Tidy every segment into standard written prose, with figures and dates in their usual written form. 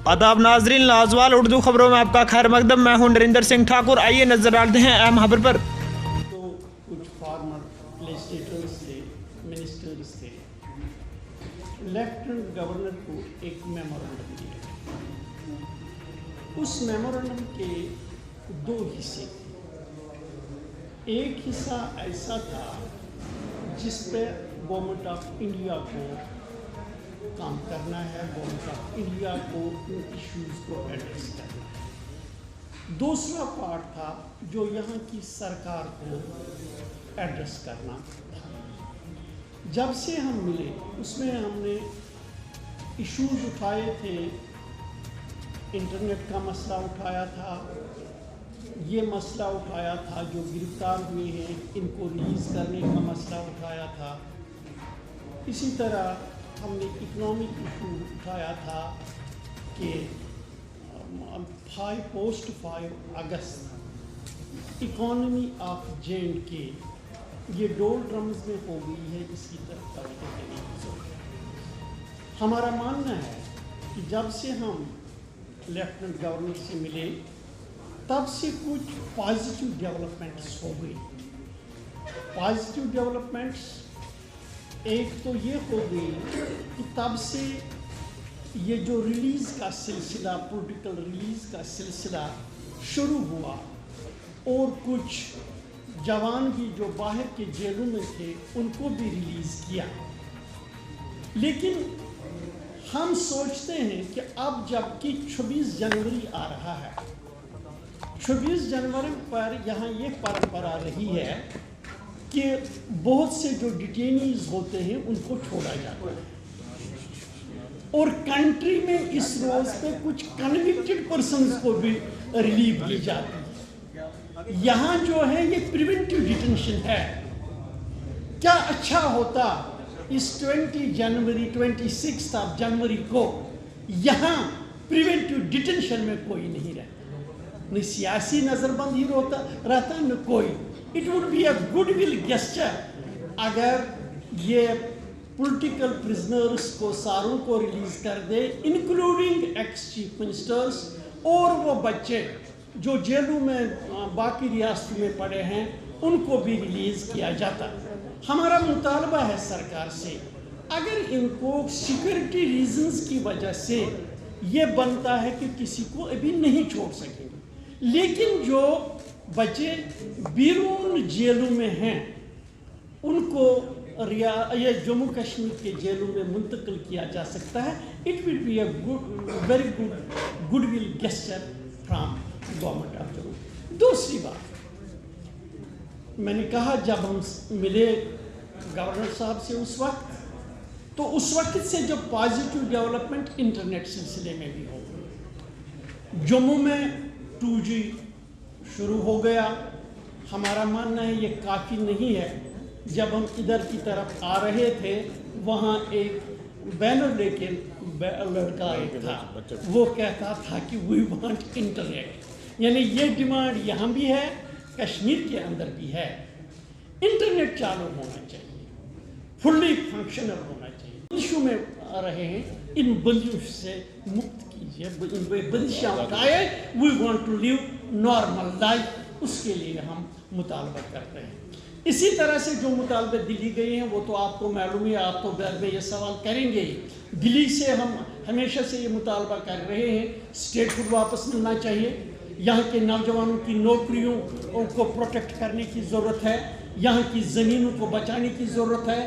आदाब नाजरीन, लाजवाल उर्दू खबरों में आपका खैर मकदम। मैं हूं नरेंद्र सिंह ठाकुर। आइए नजर डालते हैं अहम खबर पर। तो कुछ फार्मर लेजिस्लेटर्स थे, मिनिस्टर्स थे, लेफ्टिनेंट गवर्नर को एक मेमोरेंडम दिया। उस मेमोरेंडम के दो हिस्से थे। एक हिस्सा ऐसा था जिस पे गवर्नमेंट ऑफ इंडिया को काम करना है, गवर्नमेंट ऑफ इंडिया को इन इश्यूज़ को एड्रेस करना है। दूसरा पार्ट था जो यहाँ की सरकार को एड्रेस करना था। जब से हम मिले उसमें हमने इश्यूज़ उठाए थे, इंटरनेट का मसला उठाया था, ये मसला उठाया था जो गिरफ्तार हुए हैं इनको रिलीज़ करने का मसला उठाया था। इसी तरह हमने इकोनॉमिक इशू उठाया था कि 5 अगस्त इकॉनमी ऑफ J&K ये डोलड्रम्स में हो गई है, इसकी तरफ तवज्जो देने की ज़रूरत है। हमारा मानना है कि जब से हम लेफ्टिनेंट गवर्नर से मिले तब से कुछ पॉजिटिव डेवलपमेंट्स हो गई। पॉजिटिव डेवलपमेंट्स एक तो ये हो गई कि तब से ये जो रिलीज़ का सिलसिला, पॉलिटिकल रिलीज़ का सिलसिला शुरू हुआ और कुछ जवान भी जो बाहर के जेलों में थे उनको भी रिलीज़ किया। लेकिन हम सोचते हैं कि अब जबकि 26 जनवरी आ रहा है, 26 जनवरी पर यहाँ ये परंपरा रही है कि बहुत से जो डिटेनीज होते हैं उनको छोड़ा जाता है और कंट्री में इस रोज पे कुछ कन्विक्टेड पर्सन्स को भी रिलीव की जाती है। यहाँ जो है ये प्रिवेंटिव डिटेंशन है। क्या अच्छा होता इस 26 जनवरी को यहाँ प्रिवेंटिव डिटेंशन में कोई नहीं रहता, न सियासी नज़रबंद ही रहता न कोई। It would be a goodwill gesture अगर ये पॉलिटिकल प्रिजनर्स को सारों को रिलीज़ कर दे, इंक्लूडिंग एक्स चीफ मिनिस्टर्स और वो बच्चे जो जेलों में बाकी रियासतों में पड़े हैं उनको भी रिलीज़ किया जाता। हमारा मुतालबा है सरकार से, अगर इनको सिक्योरिटी रीजंस की वजह से ये बनता है कि किसी को अभी नहीं छोड़ सकेंगे, लेकिन जो बच्चे बैरून जेलों में हैं उनको ये जम्मू कश्मीर के जेलों में मुंतकिल किया जा सकता है। It will be a very goodwill gesture from government of Jammu. दूसरी बात मैंने कहा, जब हम मिले गवर्नर साहब से उस वक्त से जो पॉजिटिव डेवलपमेंट इंटरनेट सिलसिले में भी हो गई। जम्मू में 2G शुरू हो गया। हमारा मानना है ये काफ़ी नहीं है। जब हम इधर की तरफ आ रहे थे वहाँ एक बैनर लेके लड़का एक था, वो कहता था कि वी वांट इंटरनेट, यानी ये डिमांड यहाँ भी है, कश्मीर के अंदर भी है। इंटरनेट चालू होना चाहिए, फुल्ली फंक्शनल होना चाहिए। इशू में आ रहे हैं, इन बंदिशों से मुक्त कीजिए, इन बंदिशां उठाए। We want to live normal life, उसके लिए हम मुतालबा करते हैं। इसी तरह से जो मुतालबे दिल्ली गए हैं वो तो आपको मालूम है, आप तो घर में ये सवाल करेंगे ही। दिल्ली से हम हमेशा से ये मुतालबा कर रहे हैं, स्टेटहुड वापस मिलना चाहिए, यहाँ के नौजवानों की नौकरियों को प्रोटेक्ट करने की ज़रूरत है, यहाँ की ज़मीनों को बचाने की ज़रूरत है,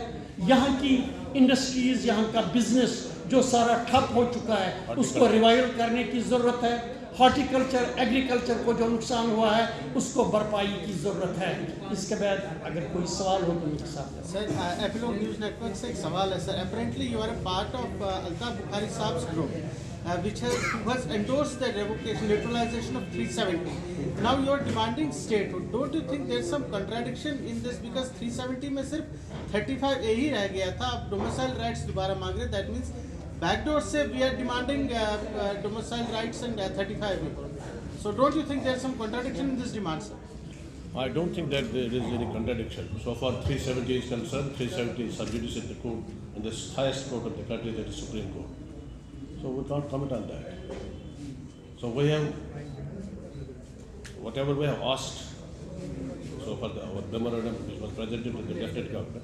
यहाँ की इंडस्ट्रीज़, यहाँ का बिजनेस जो सारा ठप हो चुका है उसको रिवाइवल करने की ज़रूरत है। हॉर्टिकल्चर, एग्रीकल्चर को जो नुकसान हुआ है उसको भरपाई की ज़रूरत है। इसके बाद अगर कोई सवाल हो तो मेरे साथ। सर, एपिलॉग न्यूज़ नेटवर्क से एक सवाल है sir. Apparently you are a part of Altaf Bukhari sahab's group which has endorsed the revocation, neutralization of 370. Now you are demanding statehood. Don't you think there is some contradiction in this, because 370 में सिर्फ 35A ही रह गया था, अब domicile rights दोबारा मांग रहे। That means backdoor से we are demanding domicile rights and 35A. So don't you think there is some contradiction in this demand, sir? I don't think that there is any contradiction. So far 370 is concerned, 370 is sub judice in the court, in the highest court of the country, that is Supreme Court. So with can't comment on that. So we have, whatever we have asked, so for our memorandum which was presented to the Lieutenant Governor,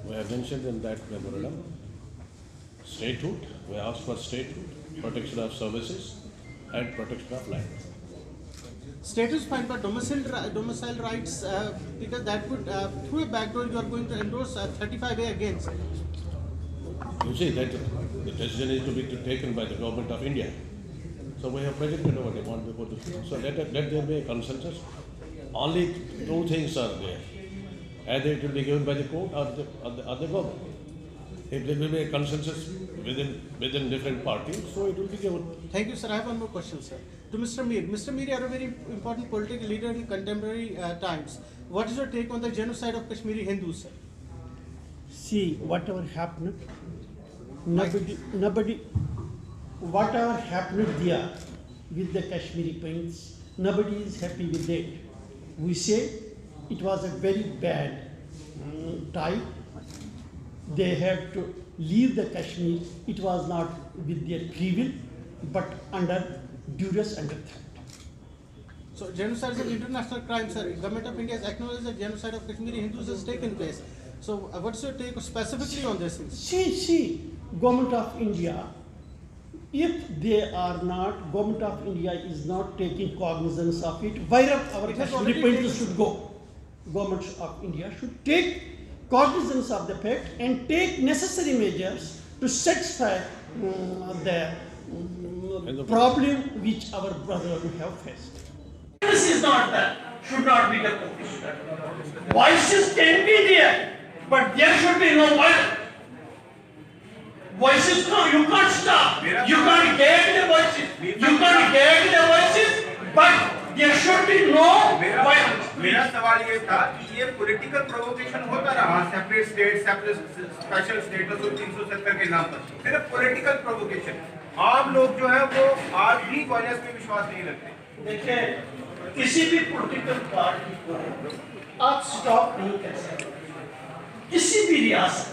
we have mentioned in that memorandum statehood, we asked for statehood, protection of services and protection of land. Status fine, but domicile rights, because that would, through a backdoor, you are going to endorse 35A against. You see that the decision is to be taken by the government of India. So we have presented our demand before the people. So let there be a consensus. Only two things are there. Either it will be given by the court or the government. If there will be a consensus within different parties, so it will be given. Thank you, sir. I have one more question, sir. To Mr. Mir. Mr. Mir, you are a very important political leader in contemporary times. What is your take on the genocide of Kashmiri Hindus, sir? See, whatever happened, nobody, whatever happened there with the Kashmiri Prince, nobody is happy with it. We say it was a very bad time. They had to leave the Kashmir. It was not with their free will, but under duress, under threat. So genocide is an international crime, sir. Government of India has acknowledged that genocide of Kashmiri Hindus has taken place. So what's your take specifically on this? See, Government of India, if they are not, Government of India is not taking cognizance of it, where our It has Kashmiri already Princes taken. should go. Government of India should take cognizance of the fact and take necessary measures to satisfy the problem which our brethren have faced. This is not that, should not be the condition. Voices can be there, but there should be no violence. Voices come, you can't stop. You can't gag the voices. You can't gag the voices, but there should be no violence. मेरा सवाल ये था कि ये political provocation होता रहा separate state separate special status और 370 के नाम पर फिर पॉलिटिकल प्रोवोकेशन आम लोग जो है वो आज भी वायलेंस में विश्वास नहीं रखते देखिए किसी भी पॉलिटिकल पार्टी को आप स्टॉप नहीं कर सकते किसी भी रियासत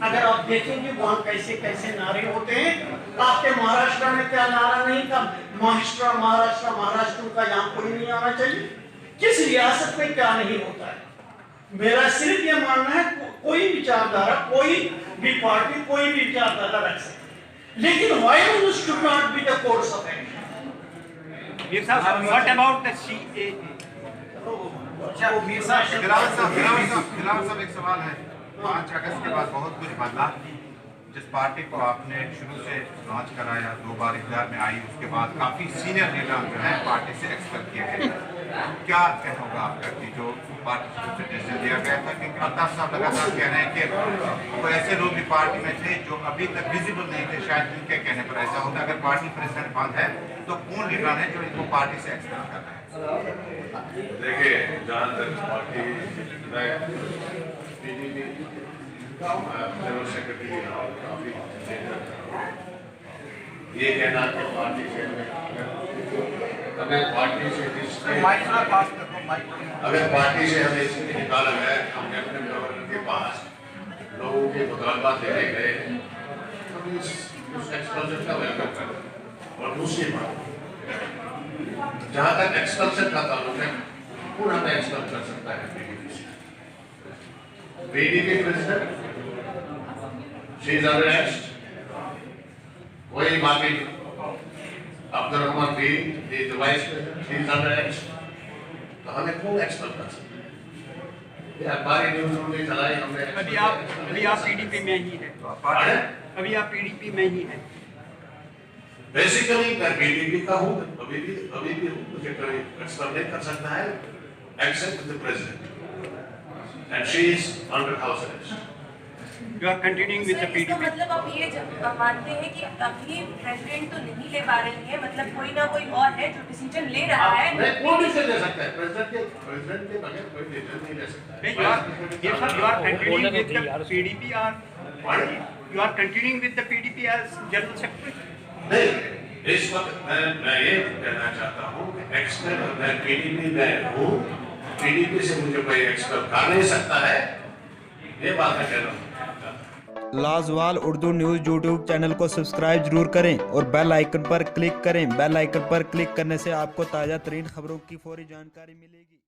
अगर आप देखेंगे वहाँ कैसे कैसे नारे होते हैं आपके महाराष्ट्र में क्या नारा नहीं था महाराष्ट्र का यहाँ कोई नहीं आना चाहिए किस रियासत में क्या नहीं होता है मेरा सिर्फ ये मानना है कोई विचारधारा कोई भी पार्टी कोई भी विचारधारा रख सकती लेकिन violence should not be the course of action what about the CAA खिलाफ सब एक सवाल है 5 अगस्त के बाद बहुत कुछ बदला जिस पार्टी को आपने शुरू से लॉन्च कराया 2 बार इख्तियार में आई उसके बाद काफी सीनियर लीडर जो है पार्टी से एक्सपेल किए गए क्या होगा आपका कि जो पार्टी से डिसीजन दिया गया था क्योंकि अल्ताफ साहब लगातार कह रहे हैं कि वो ऐसे लोग भी पार्टी में थे जो अभी तक विजिबल नहीं थे शायद उनके कहने पर ऐसा होता अगर पार्टी प्रेसिडेंट बंद है तो कौन लीडर है जो इनको पार्टी से एक्सपेल कर रहे हैं देखिए जहाँ तक पार्टी पीडीपी जनरल सेक्रेटरी काफी ये कहना कि पार्टी से हमें पार्टी से अगर पार्टी से हमें इसलिए निकाला गया हम अपने गवर्नर के पास लोगों के मुतालबा देने गए हम उस एक्सपल्शन का वेलकम करें और दूसरी बात जहाँ तक एक्सपल्शन का ताल्लुक है पूरा हमें एक्सपल कर सकता है PDP president Xi is under arrest कोई बाकी अब्दुल रहमान भी the vice president Xi is under arrest तो हमें कौन एक्सपल कर सकता है हमारी न्यूज उन्होंने चलाई हमने अभी आप पीडीपी में ही है अभी आप पीडीपी में ही है बेसिकली मैं पीडीपी का हूँ अभी भी हूँ मुझे कोई एक्सपल नहीं कर सकता है except the president and she is under house arrest you are continuing with the PDP मतलब आप ये मानते हैं कि अभी प्रेसिडेंट तो नहीं ले पा रही है मतलब कोई ना कोई और है जो डिसीजन ले रहा है मैं कौन डिसीजन ले सकता है प्रेसिडेंट के बगैर कोई डिसीजन नहीं ले सकता you are continuing with the PDP or you are continuing with the PDP as general secretary नहीं इस वक्त मैं ये कहना चाहता हूँ कि एक्सपर्ट मैं पीडीपी में हूँ पीडीपी से मुझे कोई एक्सपर्ट कर नहीं सकता है ये बात मैं कह रहा हूँ लाजवाल उर्दू न्यूज़ यूट्यूब चैनल को सब्सक्राइब जरूर करें और बेल आइकन पर क्लिक करें। बेल आइकन पर क्लिक करने से आपको ताज़ा तरीन खबरों की फौरी जानकारी मिलेगी।